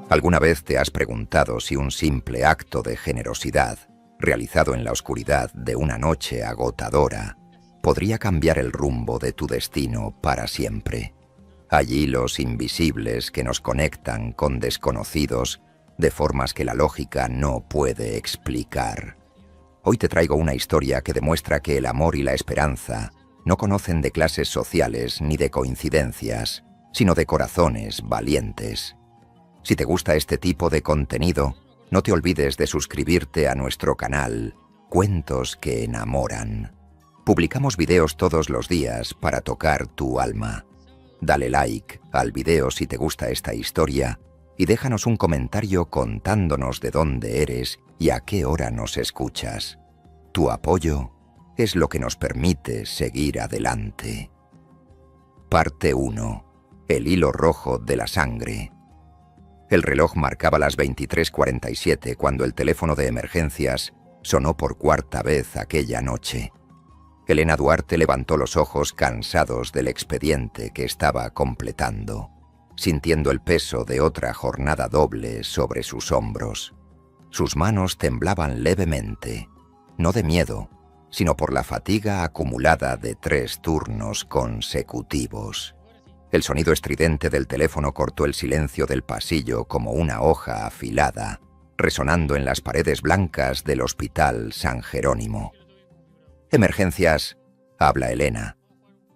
¿Alguna vez te has preguntado si un simple acto de generosidad, realizado en la oscuridad de una noche agotadora, podría cambiar el rumbo de tu destino para siempre? Hay hilos invisibles que nos conectan con desconocidos de formas que la lógica no puede explicar. Hoy te traigo una historia que demuestra que el amor y la esperanza no conocen de clases sociales ni de coincidencias, sino de corazones valientes. Si te gusta este tipo de contenido, no te olvides de suscribirte a nuestro canal Cuentos que Enamoran. Publicamos videos todos los días para tocar tu alma. Dale like al video si te gusta esta historia y déjanos un comentario contándonos de dónde eres y a qué hora nos escuchas. Tu apoyo es lo que nos permite seguir adelante. Parte 1. El hilo rojo de la sangre. El reloj marcaba las 23:47 cuando el teléfono de emergencias sonó por cuarta vez aquella noche. Elena Duarte levantó los ojos cansados del expediente que estaba completando, sintiendo el peso de otra jornada doble sobre sus hombros. Sus manos temblaban levemente, no de miedo, sino por la fatiga acumulada de 3 turnos consecutivos. El sonido estridente del teléfono cortó el silencio del pasillo como una hoja afilada, resonando en las paredes blancas del Hospital San Jerónimo. «Emergencias», habla Elena.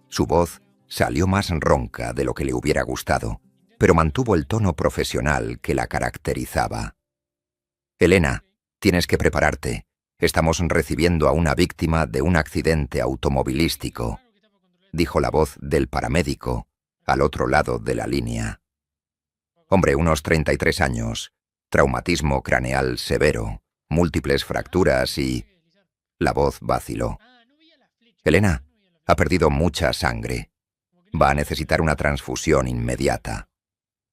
Su voz salió más ronca de lo que le hubiera gustado, pero mantuvo el tono profesional que la caracterizaba. «Elena, tienes que prepararte. Estamos recibiendo a una víctima de un accidente automovilístico», dijo la voz del paramédico al otro lado de la línea. Hombre, unos 33 años, traumatismo craneal severo, múltiples fracturas y... La voz vaciló. «Elena, ha perdido mucha sangre. Va a necesitar una transfusión inmediata».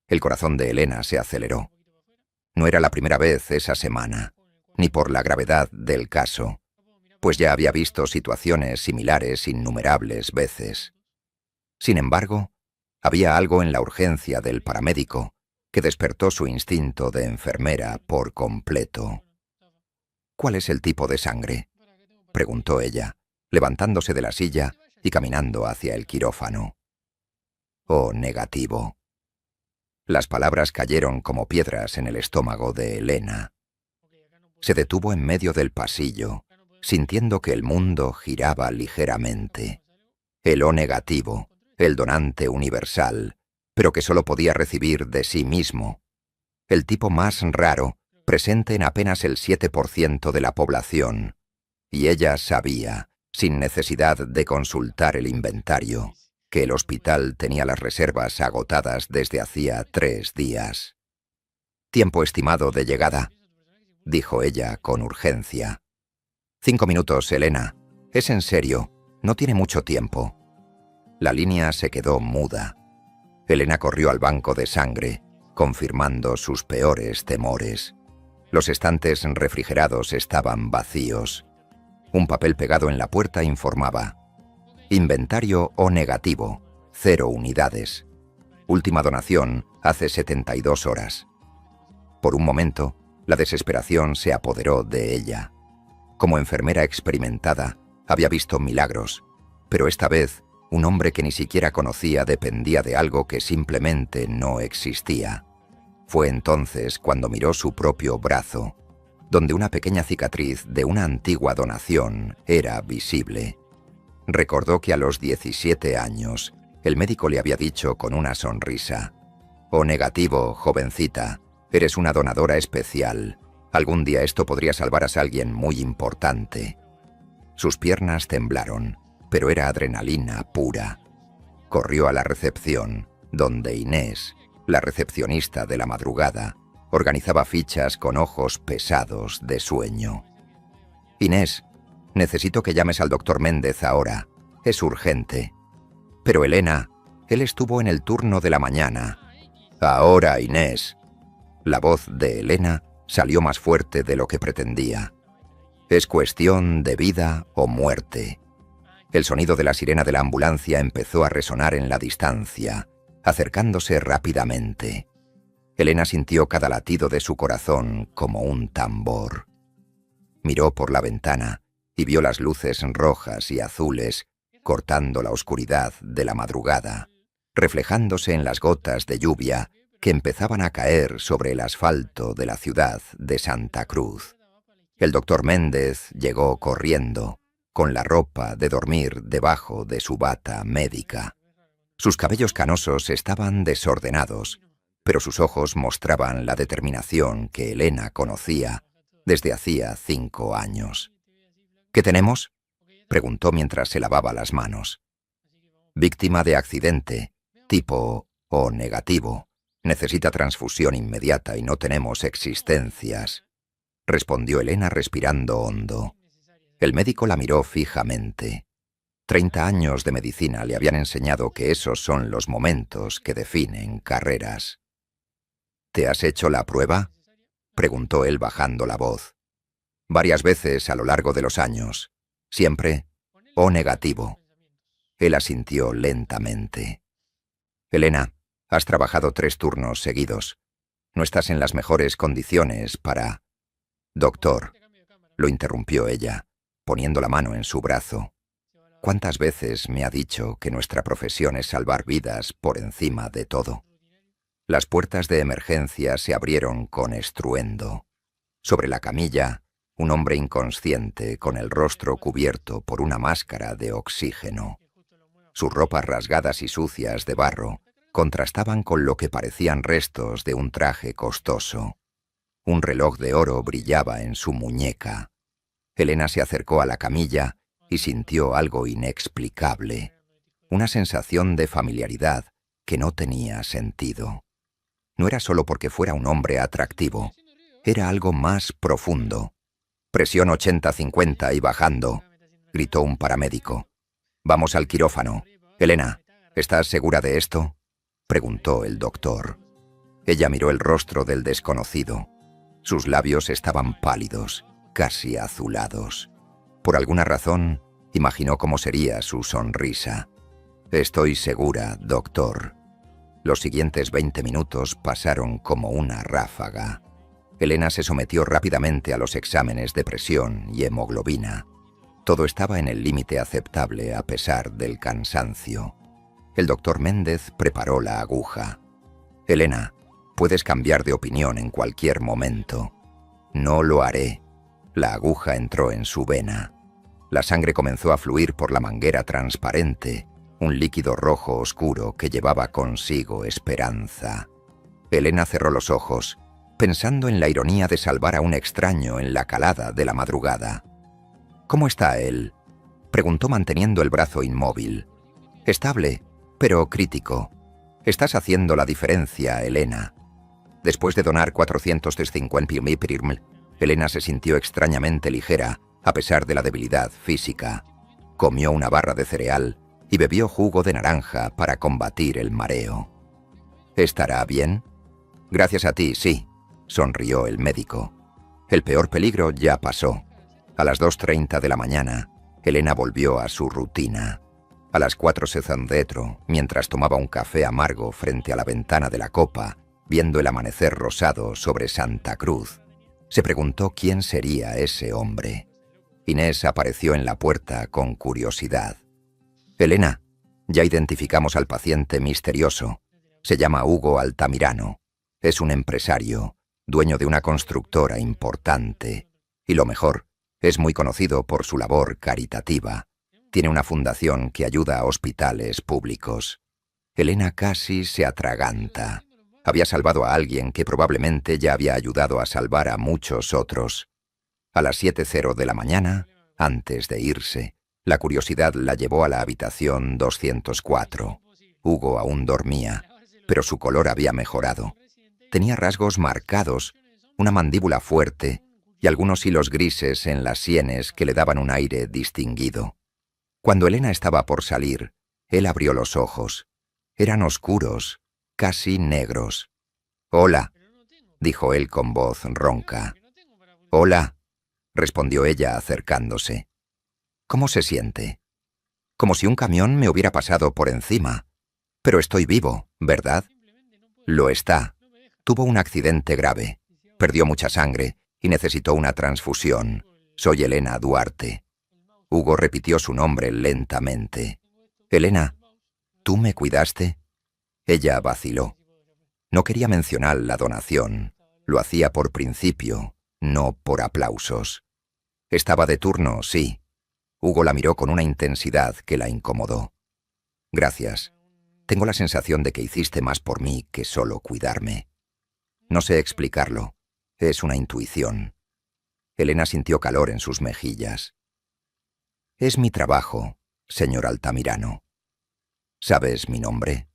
El corazón de Elena se aceleró. No era la primera vez esa semana, ni por la gravedad del caso, pues ya había visto situaciones similares innumerables veces. Sin embargo, había algo en la urgencia del paramédico que despertó su instinto de enfermera por completo. «¿Cuál es el tipo de sangre?», preguntó ella, levantándose de la silla y caminando hacia el quirófano. «O negativo». Las palabras cayeron como piedras en el estómago de Elena. Se detuvo en medio del pasillo, sintiendo que el mundo giraba ligeramente. El O negativo, el donante universal, pero que solo podía recibir de sí mismo. El tipo más raro, presente en apenas el 7% de la población. Y ella sabía, sin necesidad de consultar el inventario, que el hospital tenía las reservas agotadas desde hacía 3 días. «Tiempo estimado de llegada», dijo ella con urgencia. «5 minutos, Elena. Es en serio, no tiene mucho tiempo». La línea se quedó muda. Elena corrió al banco de sangre, confirmando sus peores temores. Los estantes refrigerados estaban vacíos. Un papel pegado en la puerta informaba: «Inventario O negativo, 0 unidades. Última donación hace 72 horas». Por un momento, la desesperación se apoderó de ella. Como enfermera experimentada, había visto milagros, pero esta vez, un hombre que ni siquiera conocía dependía de algo que simplemente no existía. Fue entonces cuando miró su propio brazo, donde una pequeña cicatriz de una antigua donación era visible. Recordó que a los 17 años, el médico le había dicho con una sonrisa: «O negativo, jovencita, eres una donadora especial. Algún día esto podría salvar a alguien muy importante». Sus piernas temblaron, pero era adrenalina pura. Corrió a la recepción, donde Inés, la recepcionista de la madrugada, organizaba fichas con ojos pesados de sueño. «Inés, necesito que llames al doctor Méndez ahora. Es urgente». «Pero Elena, él estuvo en el turno de la mañana». «Ahora, Inés». La voz de Elena salió más fuerte de lo que pretendía. «Es cuestión de vida o muerte». El sonido de la sirena de la ambulancia empezó a resonar en la distancia, acercándose rápidamente. Elena sintió cada latido de su corazón como un tambor. Miró por la ventana y vio las luces rojas y azules cortando la oscuridad de la madrugada, reflejándose en las gotas de lluvia que empezaban a caer sobre el asfalto de la ciudad de Santa Cruz. El doctor Méndez llegó corriendo, con la ropa de dormir debajo de su bata médica. Sus cabellos canosos estaban desordenados, pero sus ojos mostraban la determinación que Elena conocía desde hacía 5 años. ¿Qué tenemos?, preguntó mientras se lavaba las manos. Víctima de accidente, tipo O negativo. Necesita transfusión inmediata y no tenemos existencias, respondió Elena respirando hondo. El médico la miró fijamente. 30 años de medicina le habían enseñado que esos son los momentos que definen carreras. ¿Te has hecho la prueba?, preguntó él bajando la voz. Varias veces a lo largo de los años. Siempre O negativo. Él asintió lentamente. Elena, has trabajado 3 turnos seguidos. No estás en las mejores condiciones para... Doctor, lo interrumpió ella, poniendo la mano en su brazo. ¿Cuántas veces me ha dicho que nuestra profesión es salvar vidas por encima de todo? Las puertas de emergencia se abrieron con estruendo. Sobre la camilla, un hombre inconsciente con el rostro cubierto por una máscara de oxígeno. Sus ropas rasgadas y sucias de barro contrastaban con lo que parecían restos de un traje costoso. Un reloj de oro brillaba en su muñeca. Elena se acercó a la camilla y sintió algo inexplicable, una sensación de familiaridad que no tenía sentido. No era solo porque fuera un hombre atractivo, era algo más profundo. «Presión 80-50 y bajando», gritó un paramédico. «Vamos al quirófano. Elena, ¿estás segura de esto?», preguntó el doctor. Ella miró el rostro del desconocido. Sus labios estaban pálidos, casi azulados. Por alguna razón, imaginó cómo sería su sonrisa. «Estoy segura, doctor». Los siguientes 20 minutos pasaron como una ráfaga. Elena se sometió rápidamente a los exámenes de presión y hemoglobina. Todo estaba en el límite aceptable a pesar del cansancio. El doctor Méndez preparó la aguja. «Elena, puedes cambiar de opinión en cualquier momento». «No lo haré». La aguja entró en su vena. La sangre comenzó a fluir por la manguera transparente, un líquido rojo oscuro que llevaba consigo esperanza. Elena cerró los ojos, pensando en la ironía de salvar a un extraño en la calada de la madrugada. «¿Cómo está él?», preguntó manteniendo el brazo inmóvil. «Estable, pero crítico. Estás haciendo la diferencia, Elena». Después de donar 450 ml, Elena se sintió extrañamente ligera, a pesar de la debilidad física. Comió una barra de cereal y bebió jugo de naranja para combatir el mareo. «¿Estará bien?». «Gracias a ti, sí», sonrió el médico. El peor peligro ya pasó. A las 2:30 de la mañana, Elena volvió a su rutina. A las 4 se zandetró, mientras tomaba un café amargo frente a la ventana de la copa, viendo el amanecer rosado sobre Santa Cruz. Se preguntó quién sería ese hombre. Inés apareció en la puerta con curiosidad. «Elena, ya identificamos al paciente misterioso. Se llama Hugo Altamirano. Es un empresario, dueño de una constructora importante. Y lo mejor, es muy conocido por su labor caritativa. Tiene una fundación que ayuda a hospitales públicos». Elena casi se atraganta. Había salvado a alguien que probablemente ya había ayudado a salvar a muchos otros. A las 7:00 de la mañana, antes de irse, la curiosidad la llevó a la habitación 204. Hugo aún dormía, pero su color había mejorado. Tenía rasgos marcados, una mandíbula fuerte y algunos hilos grises en las sienes que le daban un aire distinguido. Cuando Elena estaba por salir, él abrió los ojos. Eran oscuros, casi negros. «Hola», dijo él con voz ronca. «Hola», respondió ella acercándose. «¿Cómo se siente?» «Como si un camión me hubiera pasado por encima. Pero estoy vivo, ¿verdad?» «Lo está. Tuvo un accidente grave. Perdió mucha sangre y necesitó una transfusión. Soy Elena Duarte. Hugo repitió su nombre lentamente. Elena, ¿tú me cuidaste? Ella vaciló. No quería mencionar la donación. Lo hacía por principio, no por aplausos. Estaba de turno, sí. Hugo la miró con una intensidad que la incomodó. Gracias. Tengo la sensación de que hiciste más por mí que solo cuidarme. No sé explicarlo. Es una intuición. Elena sintió calor en sus mejillas. Es mi trabajo, señor Altamirano. ¿Sabes mi nombre?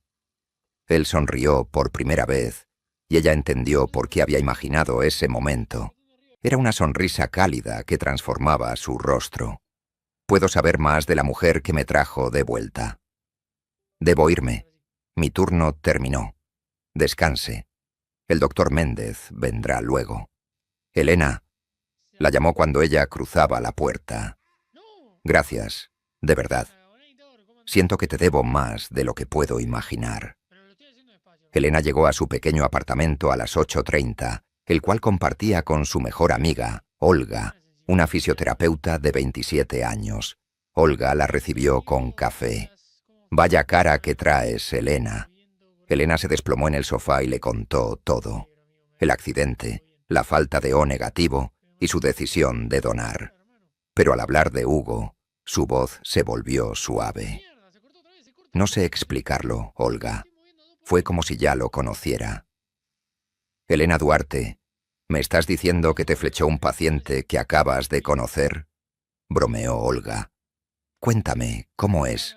Él sonrió por primera vez, y ella entendió por qué había imaginado ese momento. Era una sonrisa cálida que transformaba su rostro. Puedo saber más de la mujer que me trajo de vuelta. Debo irme. Mi turno terminó. Descanse. El doctor Méndez vendrá luego. Elena. La llamó cuando ella cruzaba la puerta. Gracias, de verdad. Siento que te debo más de lo que puedo imaginar. Elena llegó a su pequeño apartamento a las 8:30, el cual compartía con su mejor amiga, Olga, una fisioterapeuta de 27 años. Olga la recibió con café. Vaya cara que traes, Elena. Elena se desplomó en el sofá y le contó todo. El accidente, la falta de O negativo y su decisión de donar. Pero al hablar de Hugo, su voz se volvió suave. No sé explicarlo, Olga. Fue como si ya lo conociera. Elena Duarte, ¿me estás diciendo que te flechó un paciente que acabas de conocer? Bromeó Olga. Cuéntame, ¿cómo es?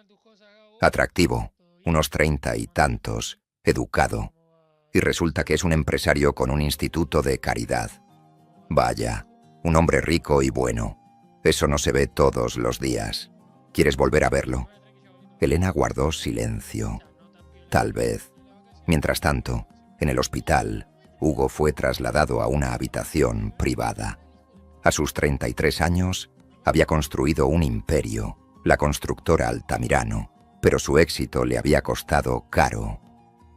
Atractivo, unos 30 y tantos, educado. Y resulta que es un empresario con un instituto de caridad. Vaya, un hombre rico y bueno. Eso no se ve todos los días. ¿Quieres volver a verlo? Elena guardó silencio. Tal vez. Mientras tanto, en el hospital, Hugo fue trasladado a una habitación privada. A sus 33 años, había construido un imperio, la constructora Altamirano, pero su éxito le había costado caro.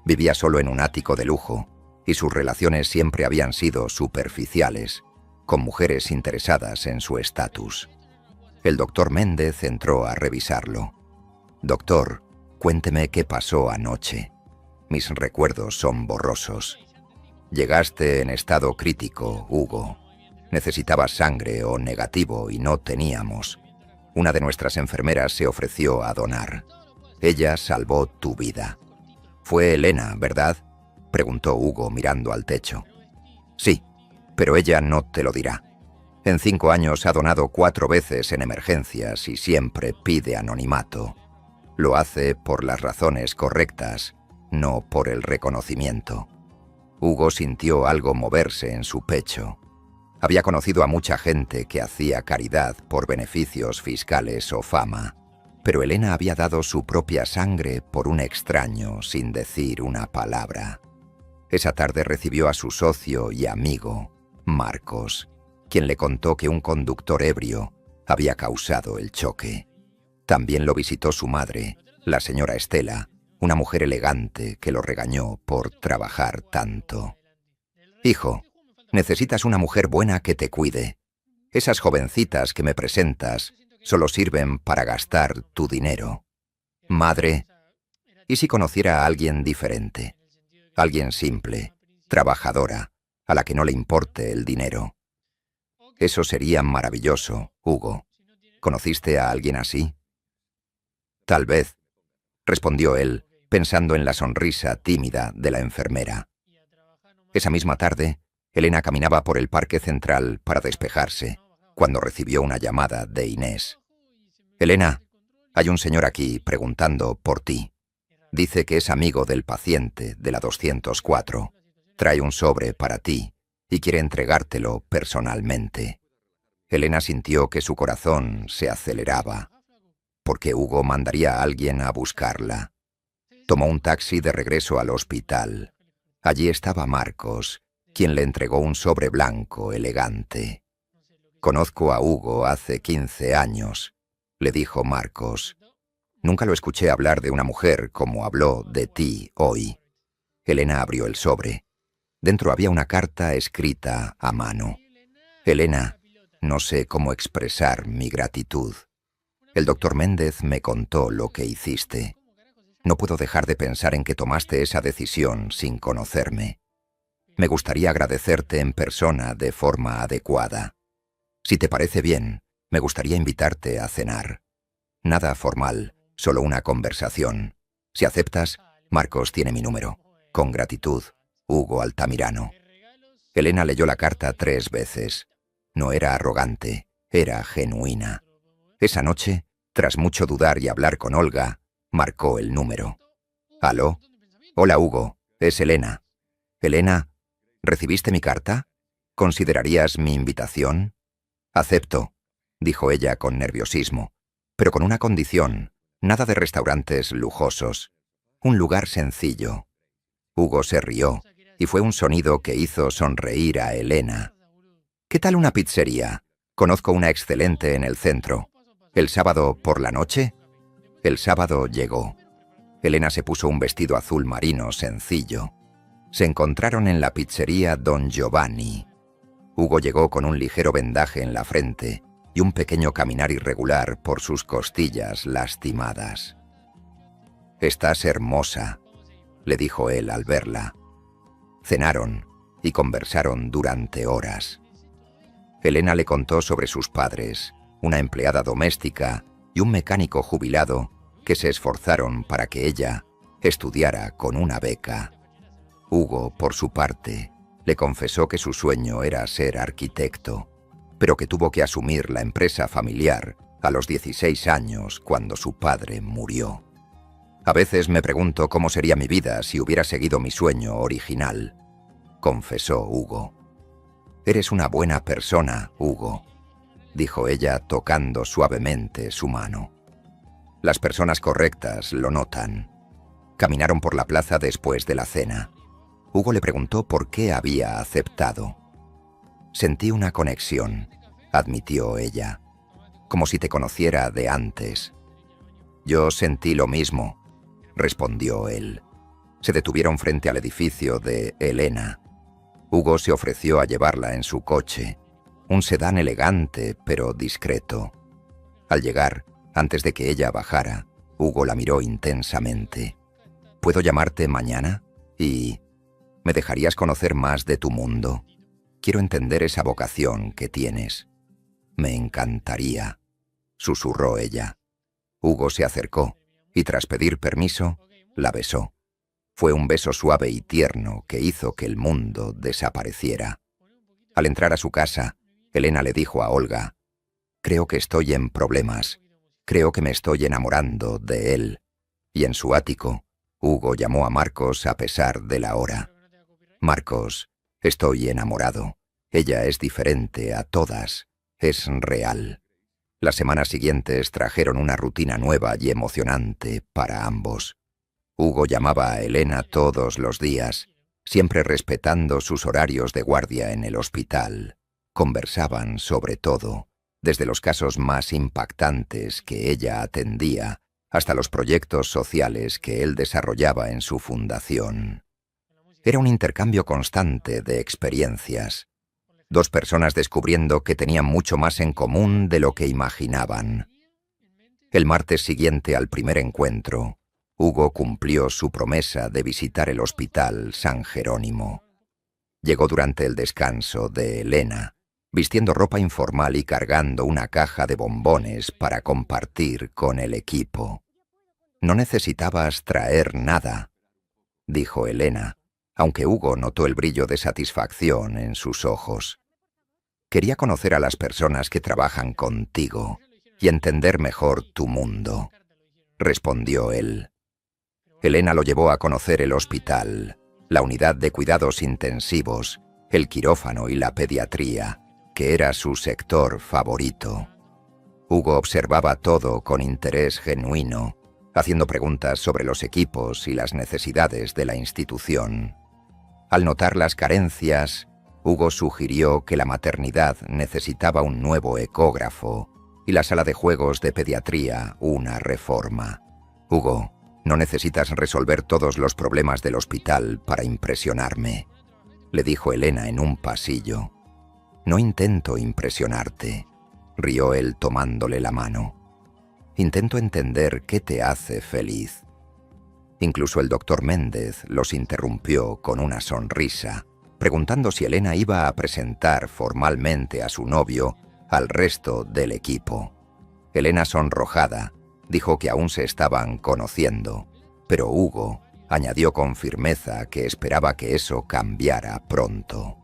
Vivía solo en un ático de lujo, y sus relaciones siempre habían sido superficiales, con mujeres interesadas en su estatus. El doctor Méndez entró a revisarlo. Doctor, cuénteme qué pasó anoche. Mis recuerdos son borrosos. Llegaste en estado crítico, Hugo. Necesitabas sangre O negativo y no teníamos. Una de nuestras enfermeras se ofreció a donar. Ella salvó tu vida. Fue Elena, ¿verdad? Preguntó Hugo mirando al techo. Sí, pero ella no te lo dirá. En 5 años ha donado 4 veces en emergencias y siempre pide anonimato. Lo hace por las razones correctas, no por el reconocimiento. Hugo sintió algo moverse en su pecho. Había conocido a mucha gente que hacía caridad por beneficios fiscales o fama, pero Elena había dado su propia sangre por un extraño sin decir una palabra. Esa tarde recibió a su socio y amigo, Marcos, quien le contó que un conductor ebrio había causado el choque. También lo visitó su madre, la señora Estela, una mujer elegante que lo regañó por trabajar tanto. Hijo, necesitas una mujer buena que te cuide. Esas jovencitas que me presentas solo sirven para gastar tu dinero. Madre, ¿y si conociera a alguien diferente? Alguien simple, trabajadora, a la que no le importe el dinero. Eso sería maravilloso, Hugo. ¿Conociste a alguien así? Tal vez, respondió él, pensando en la sonrisa tímida de la enfermera. Esa misma tarde, Elena caminaba por el parque central para despejarse, cuando recibió una llamada de Inés. Elena, hay un señor aquí preguntando por ti. Dice que es amigo del paciente de la 204. Trae un sobre para ti y quiere entregártelo personalmente. Elena sintió que su corazón se aceleraba, porque Hugo mandaría a alguien a buscarla. Tomó un taxi de regreso al hospital. Allí estaba Marcos, quien le entregó un sobre blanco elegante. Conozco a Hugo hace 15 años, le dijo Marcos. Nunca lo escuché hablar de una mujer como habló de ti hoy. Elena abrió el sobre. Dentro había una carta escrita a mano. Elena, no sé cómo expresar mi gratitud. El doctor Méndez me contó lo que hiciste. No puedo dejar de pensar en que tomaste esa decisión sin conocerme. Me gustaría agradecerte en persona de forma adecuada. Si te parece bien, me gustaría invitarte a cenar. Nada formal, solo una conversación. Si aceptas, Marcos tiene mi número. Con gratitud, Hugo Altamirano. Elena leyó la carta 3 veces. No era arrogante, era genuina. Esa noche, tras mucho dudar y hablar con Olga, marcó el número. ¿Aló? Hola, Hugo, es Elena. Elena, ¿recibiste mi carta? ¿Considerarías mi invitación? Acepto, dijo ella con nerviosismo, pero con una condición, nada de restaurantes lujosos. Un lugar sencillo. Hugo se rió, y fue un sonido que hizo sonreír a Elena. ¿Qué tal una pizzería? Conozco una excelente en el centro. ¿El sábado por la noche? El sábado llegó. Elena se puso un vestido azul marino sencillo. Se encontraron en la pizzería Don Giovanni. Hugo llegó con un ligero vendaje en la frente y un pequeño caminar irregular por sus costillas lastimadas. «Estás hermosa», le dijo él al verla. Cenaron y conversaron durante horas. Elena le contó sobre sus padres, una empleada doméstica y un mecánico jubilado que se esforzaron para que ella estudiara con una beca. Hugo, por su parte, le confesó que su sueño era ser arquitecto, pero que tuvo que asumir la empresa familiar a los 16 años cuando su padre murió. «A veces me pregunto cómo sería mi vida si hubiera seguido mi sueño original», confesó Hugo. «Eres una buena persona, Hugo», dijo ella tocando suavemente su mano. Las personas correctas lo notan. Caminaron por la plaza después de la cena. Hugo le preguntó por qué había aceptado. «Sentí una conexión», admitió ella, «como si te conociera de antes». «Yo sentí lo mismo», respondió él. Se detuvieron frente al edificio de Elena. Hugo se ofreció a llevarla en su coche, un sedán elegante pero discreto. Al llegar, antes de que ella bajara, Hugo la miró intensamente. «¿Puedo llamarte mañana? Y ¿me dejarías conocer más de tu mundo? Quiero entender esa vocación que tienes». «Me encantaría», susurró ella. Hugo se acercó y tras pedir permiso, la besó. Fue un beso suave y tierno que hizo que el mundo desapareciera. Al entrar a su casa, Elena le dijo a Olga: «Creo que estoy en problemas. Creo que me estoy enamorando de él». Y en su ático, Hugo llamó a Marcos a pesar de la hora. «Marcos, estoy enamorado. Ella es diferente a todas. Es real». Las semanas siguientes trajeron una rutina nueva y emocionante para ambos. Hugo llamaba a Elena todos los días, siempre respetando sus horarios de guardia en el hospital. Conversaban sobre todo, desde los casos más impactantes que ella atendía hasta los proyectos sociales que él desarrollaba en su fundación. Era un intercambio constante de experiencias. Dos personas descubriendo que tenían mucho más en común de lo que imaginaban. El martes siguiente al primer encuentro, Hugo cumplió su promesa de visitar el Hospital San Jerónimo. Llegó durante el descanso de Elena, vistiendo ropa informal y cargando una caja de bombones para compartir con el equipo. «No necesitabas traer nada», dijo Elena, aunque Hugo notó el brillo de satisfacción en sus ojos. «Quería conocer a las personas que trabajan contigo y entender mejor tu mundo», respondió él. Elena lo llevó a conocer el hospital, la unidad de cuidados intensivos, el quirófano y la pediatría, que era su sector favorito. Hugo observaba todo con interés genuino, haciendo preguntas sobre los equipos y las necesidades de la institución. Al notar las carencias, Hugo sugirió que la maternidad necesitaba un nuevo ecógrafo y la sala de juegos de pediatría una reforma. «Hugo, no necesitas resolver todos los problemas del hospital para impresionarme. le dijo Elena en un pasillo. No intento impresionarte, rió él tomándole la mano. Intento entender qué te hace feliz. Incluso el doctor Méndez los interrumpió con una sonrisa, preguntando si Elena iba a presentar formalmente a su novio al resto del equipo. Elena, sonrojada, dijo que aún se estaban conociendo, pero Hugo añadió con firmeza que esperaba que eso cambiara pronto.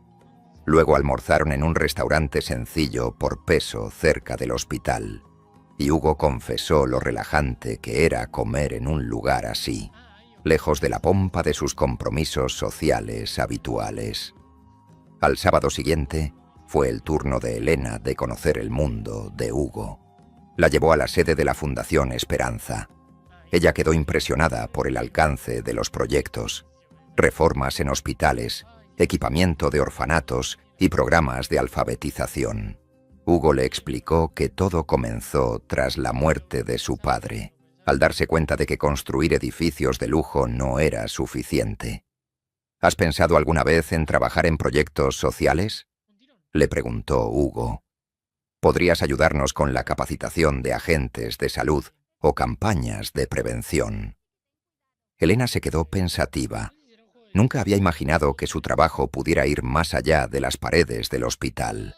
Luego almorzaron en un restaurante sencillo por peso cerca del hospital, y Hugo confesó lo relajante que era comer en un lugar así, lejos de la pompa de sus compromisos sociales habituales. Al sábado siguiente, fue el turno de Elena de conocer el mundo de Hugo. La llevó a la sede de la Fundación Esperanza. Ella quedó impresionada por el alcance de los proyectos: reformas en hospitales, equipamiento de orfanatos y programas de alfabetización. Hugo le explicó que todo comenzó tras la muerte de su padre, al darse cuenta de que construir edificios de lujo no era suficiente. ¿Has pensado alguna vez en trabajar en proyectos sociales?, le preguntó Hugo. ¿Podrías ayudarnos con la capacitación de agentes de salud o campañas de prevención? Elena se quedó pensativa. Nunca había imaginado que su trabajo pudiera ir más allá de las paredes del hospital.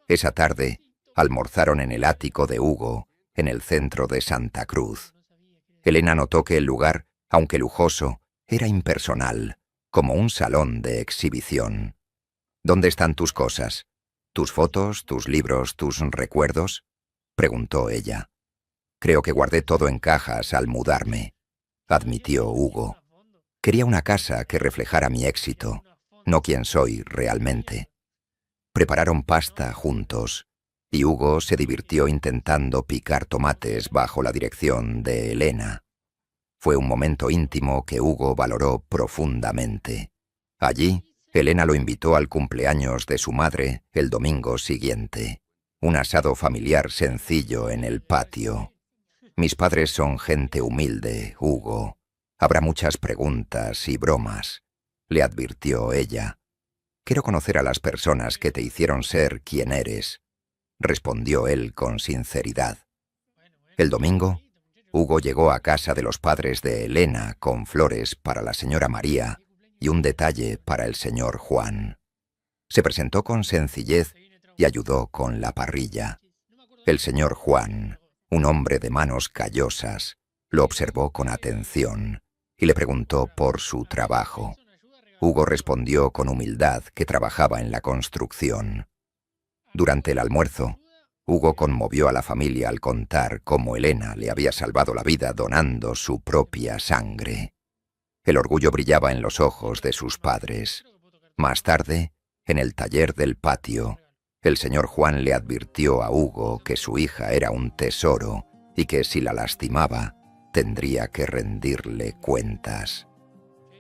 Esa tarde, almorzaron en el ático de Hugo, en el centro de Santa Cruz. Elena notó que el lugar, aunque lujoso, era impersonal, como un salón de exhibición. ¿Dónde están tus cosas? ¿Tus fotos, tus libros, tus recuerdos?, preguntó ella. Creo que guardé todo en cajas al mudarme, admitió Hugo. Quería una casa que reflejara mi éxito, no quién soy realmente. Prepararon pasta juntos, y Hugo se divirtió intentando picar tomates bajo la dirección de Elena. Fue un momento íntimo que Hugo valoró profundamente. Allí, Elena lo invitó al cumpleaños de su madre el domingo siguiente. Un asado familiar sencillo en el patio. Mis padres son gente humilde, Hugo. Habrá muchas preguntas y bromas, le advirtió ella. Quiero conocer a las personas que te hicieron ser quien eres, respondió él con sinceridad. El domingo, Hugo llegó a casa de los padres de Elena con flores para la señora María y un detalle para el señor Juan. Se presentó con sencillez y ayudó con la parrilla. El señor Juan, un hombre de manos callosas, lo observó con atención y le preguntó por su trabajo. Hugo respondió con humildad que trabajaba en la construcción. Durante el almuerzo, Hugo conmovió a la familia al contar cómo Elena le había salvado la vida donando su propia sangre. El orgullo brillaba en los ojos de sus padres. Más tarde, en el taller del patio, el señor Juan le advirtió a Hugo que su hija era un tesoro y que si la lastimaba, tendría que rendirle cuentas.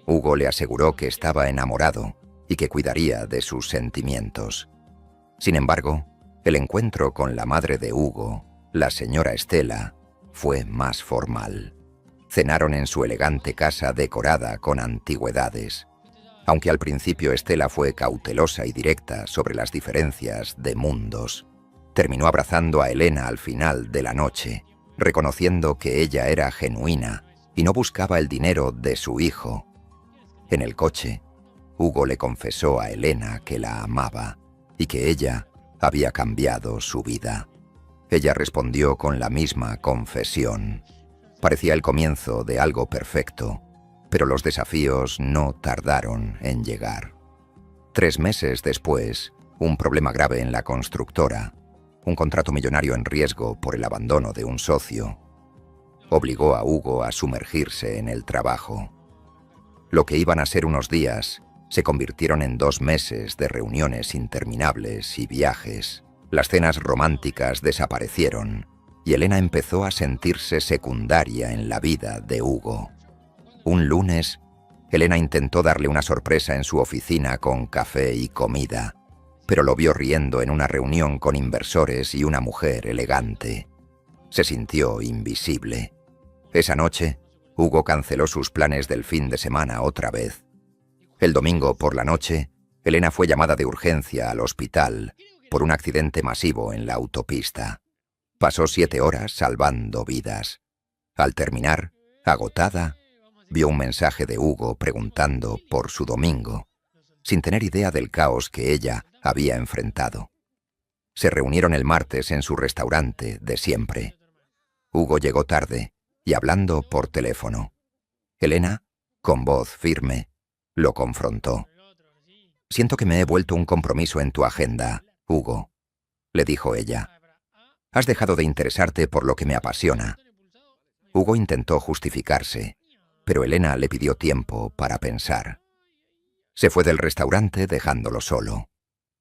Hugo le aseguró que estaba enamorado y que cuidaría de sus sentimientos. Sin embargo, el encuentro con la madre de Hugo, la señora Estela, fue más formal. Cenaron en su elegante casa decorada con antigüedades. Aunque al principio Estela fue cautelosa y directa sobre las diferencias de mundos, terminó abrazando a Elena al final de la noche, reconociendo que ella era genuina y no buscaba el dinero de su hijo. En el coche, Hugo le confesó a Elena que la amaba y que ella había cambiado su vida. Ella respondió con la misma confesión. Parecía el comienzo de algo perfecto, pero los desafíos no tardaron en llegar. 3 meses después, un problema grave en la constructora, un contrato millonario en riesgo por el abandono de un socio, obligó a Hugo a sumergirse en el trabajo. Lo que iban a ser unos días se convirtieron en 2 meses de reuniones interminables y viajes. Las cenas románticas desaparecieron y Elena empezó a sentirse secundaria en la vida de Hugo. Un lunes, Elena intentó darle una sorpresa en su oficina con café y comida, pero lo vio riendo en una reunión con inversores y una mujer elegante. Se sintió invisible. Esa noche, Hugo canceló sus planes del fin de semana otra vez. El domingo por la noche, Elena fue llamada de urgencia al hospital por un accidente masivo en la autopista. Pasó 7 horas salvando vidas. Al terminar, agotada, vio un mensaje de Hugo preguntando por su domingo, sin tener idea del caos que ella había enfrentado. Se reunieron el martes en su restaurante de siempre. Hugo llegó tarde y hablando por teléfono. Elena, con voz firme, lo confrontó. «Siento que me he vuelto un compromiso en tu agenda, Hugo», le dijo ella. «Has dejado de interesarte por lo que me apasiona». Hugo intentó justificarse, pero Elena le pidió tiempo para pensar. Se fue del restaurante dejándolo solo.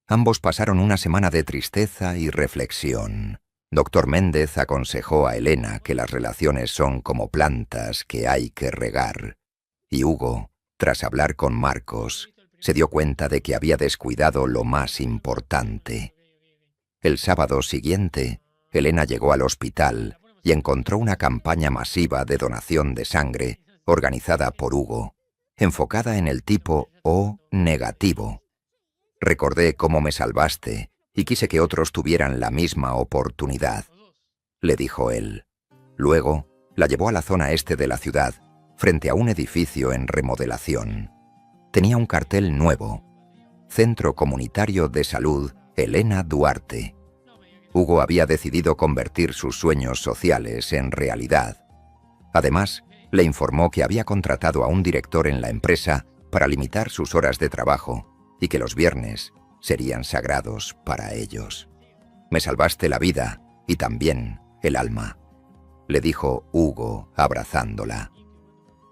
Ambos pasaron una semana de tristeza y reflexión. Dr. Méndez aconsejó a Elena que las relaciones son como plantas que hay que regar. Y Hugo, tras hablar con Marcos, se dio cuenta de que había descuidado lo más importante. El sábado siguiente, Elena llegó al hospital y encontró una campaña masiva de donación de sangre organizada por Hugo, enfocada en el tipo O negativo. «Recordé cómo me salvaste y quise que otros tuvieran la misma oportunidad», le dijo él. Luego, la llevó a la zona este de la ciudad, frente a un edificio en remodelación. Tenía un cartel nuevo: Centro Comunitario de Salud Elena Duarte. Hugo había decidido convertir sus sueños sociales en realidad. Además, le informó que había contratado a un director en la empresa para limitar sus horas de trabajo y que los viernes serían sagrados para ellos. «Me salvaste la vida y también el alma», le dijo Hugo abrazándola.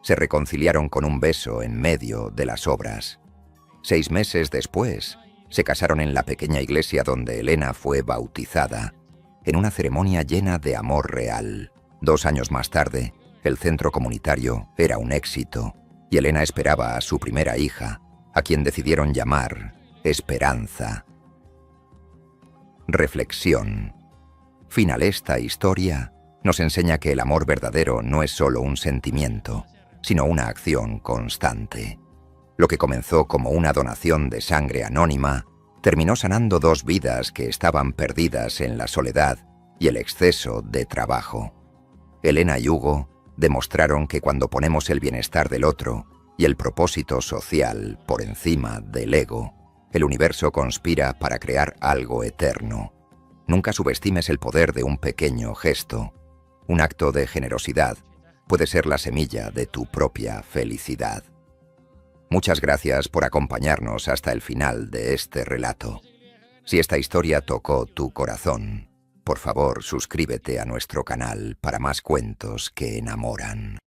Se reconciliaron con un beso en medio de las obras. 6 meses después, se casaron en la pequeña iglesia donde Elena fue bautizada, en una ceremonia llena de amor real. 2 años más tarde, el centro comunitario era un éxito y Elena esperaba a su primera hija, a quien decidieron llamar Esperanza. Reflexión. Final: esta historia nos enseña que el amor verdadero no es solo un sentimiento, sino una acción constante. Lo que comenzó como una donación de sangre anónima, terminó sanando 2 vidas que estaban perdidas en la soledad y el exceso de trabajo. Elena y Hugo demostraron que cuando ponemos el bienestar del otro y el propósito social por encima del ego, el universo conspira para crear algo eterno. Nunca subestimes el poder de un pequeño gesto. Un acto de generosidad puede ser la semilla de tu propia felicidad. Muchas gracias por acompañarnos hasta el final de este relato. Si esta historia tocó tu corazón, por favor suscríbete a nuestro canal para más cuentos que enamoran.